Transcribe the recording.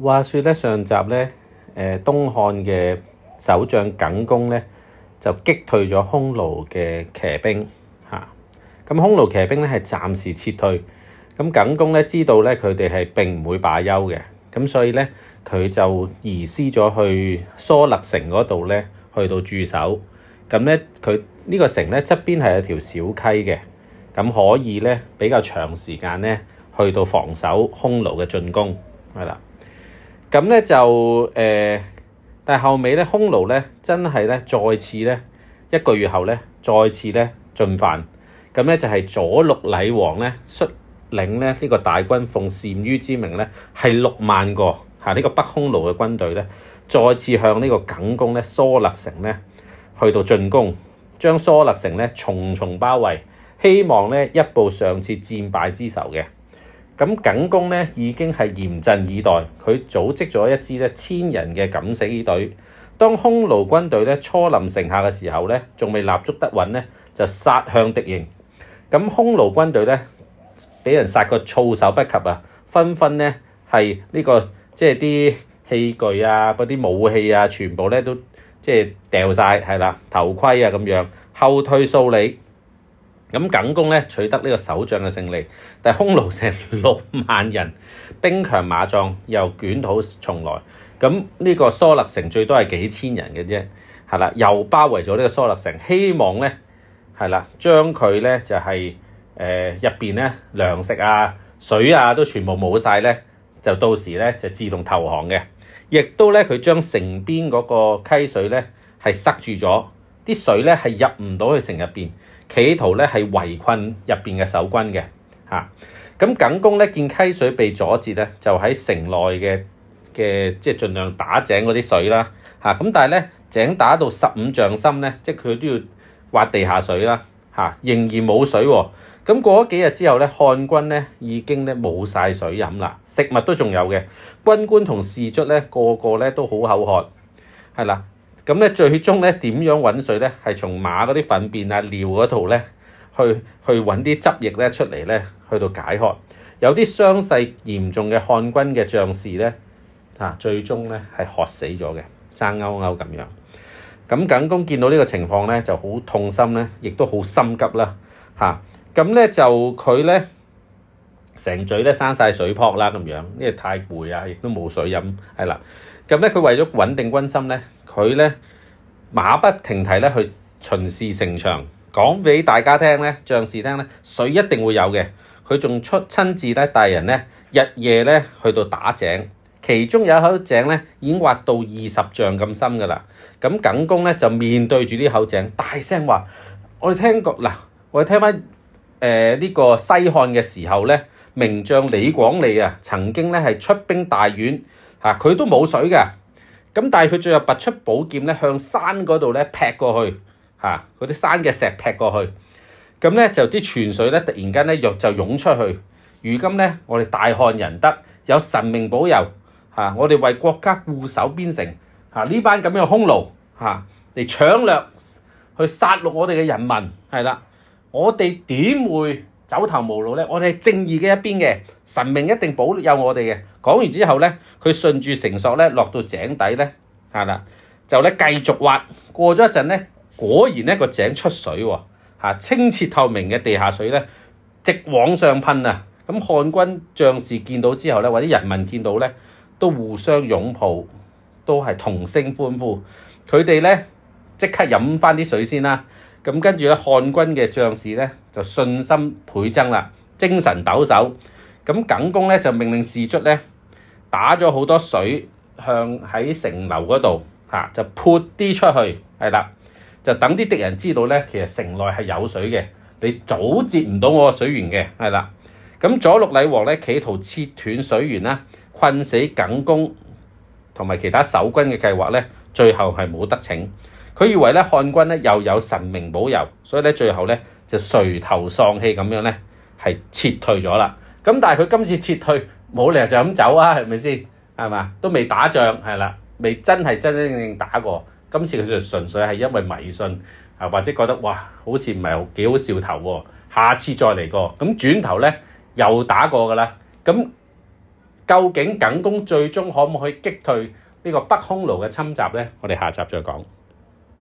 話說咧，上集咧，東漢嘅守將耿恭咧就擊退咗匈奴嘅騎兵嚇。咁匈奴騎兵咧係暫時撤退，咁耿恭咧知道咧佢哋係並唔會罷休嘅，咁所以咧佢就移師咗去疏勒城嗰度咧去到駐守。咁咧佢呢個城咧側邊係有條小溪嘅，咁可以咧比較長時間咧去到防守匈奴嘅進攻，係啦。咁咧就但係後尾咧，匈奴咧真係咧再次咧1個月後咧再次咧進犯，咁咧就係左鹿禮王咧率領咧呢個大軍，奉單于之名咧係6萬個呢個北匈奴嘅軍隊咧，再次向呢個耿恭咧疏勒城咧去到進攻，將疏勒城咧重重包圍，希望咧一步上次戰敗之仇嘅。咁耿恭咧已經係嚴陣以待，佢組織咗一支咧1000人嘅敢死隊。當匈奴軍隊咧初臨城下嘅時候咧，仲未立足得穩咧，就殺向敵營。咁匈奴軍隊咧俾人殺個措手不及啊！紛紛咧係呢個即係啲器具啊、嗰啲武器啊，全部咧都即係掉晒，係啦，頭盔啊咁樣，後退數里。咁耿恭咧取得呢個守將嘅勝利，但係匈奴成6萬人，兵強馬壯，又捲土重來。咁呢個疏勒城最多係幾千人嘅啫，係啦，又包圍咗呢個疏勒城，希望咧係啦，將佢咧就係入邊咧糧食啊、水啊都全部冇晒咧，就到時咧就自動投降嘅。亦都咧佢將城邊嗰個溪水咧係塞住咗，啲水咧係入唔到去城入邊。企圖咧係圍困入邊嘅守軍嘅嚇。咁耿恭咧見溪水被阻截咧，就喺城內嘅即係盡量打井嗰啲水啦嚇。咁但係咧井打到15丈深咧，即係佢都要挖地下水啦嚇，仍然冇水喎。咁過咗幾日之後咧，漢軍咧已經咧冇晒水飲啦，食物都仲有嘅。軍官同士卒咧個個咧都好口渴，係啦。咁咧最終咧點樣揾水咧？係從馬嗰啲糞便啊、尿嗰度咧去揾啲汁液咧出嚟咧，去到解渴。有啲傷勢嚴重嘅漢軍嘅將士咧最終咧係渴死咗嘅，生勾勾咁樣。咁耿恭見到呢個情況咧就好痛心咧，亦都好心急啦嚇。咁咧就佢咧成嘴咧生晒水泡啦咁樣，因為太攰啊，亦都冇水飲，係啦。咁咧佢為咗穩定軍心咧，佢咧馬不停蹄咧去巡視城牆，講俾大家聽咧，將士聽咧，水一定會有嘅。佢仲親自咧帶人咧日夜咧去到打井，其中有一口井咧已經挖到20丈咁深噶啦。咁耿恭咧就面對住呢口井，大聲話：我哋聽過嗱，我哋聽翻呢個西漢嘅時候咧，名將李廣利啊，曾經咧係出兵大宛。佢都冇水嘅，咁但係佢最後拔出寶劍咧，向山嗰度咧劈過去，嗰啲山嘅石劈過去，咁咧就啲泉水咧突然間咧就湧出去。如今咧我哋大漢仁德，有神明保佑，我哋為國家固守邊城，呢班咁樣嘅匈奴嚟搶掠，去殺戮我哋嘅人民，係啦，我哋點會走投無路咧？我哋係正義嘅一邊嘅，神明一定保佑我哋嘅。講完之後咧，佢順住繩索咧落到井底咧，係啦，就咧繼續挖。過咗一陣咧，果然咧個井出水喎，清澈透明嘅地下水咧，直往上噴啊！咁漢軍將士見到之後咧，或者人民見到咧，都互相擁抱，都係同聲歡呼。佢哋咧即刻飲翻啲水先啦。咁跟住咧，漢軍嘅將士咧就信心倍增啦，精神抖擻。咁耿恭咧就命令士卒咧打咗好多水向喺城樓嗰度就潑啲出去，係啦，就等啲敵人知道咧，其實城內係有水嘅，你阻截唔到我個水源嘅，係啦。咁左鹿禮王咧企圖切斷水源啦，困死耿恭同埋其他守軍嘅計劃咧，最後係冇得逞。佢以為咧漢軍咧又有神明保佑，所以咧最後咧就垂頭喪氣咁樣咧係撤退咗啦。咁但係佢今次撤退冇理由就咁走啊，係咪先？係嘛？都未打仗，係啦，未真係真真正正打過。今次佢就純粹係因為迷信或者覺得哇好似唔係幾好兆頭喎，下次再嚟過。咁轉頭咧又打過㗎啦。咁究竟梗公最終可唔可以擊退呢個北匈奴嘅侵襲咧？我哋下集再講。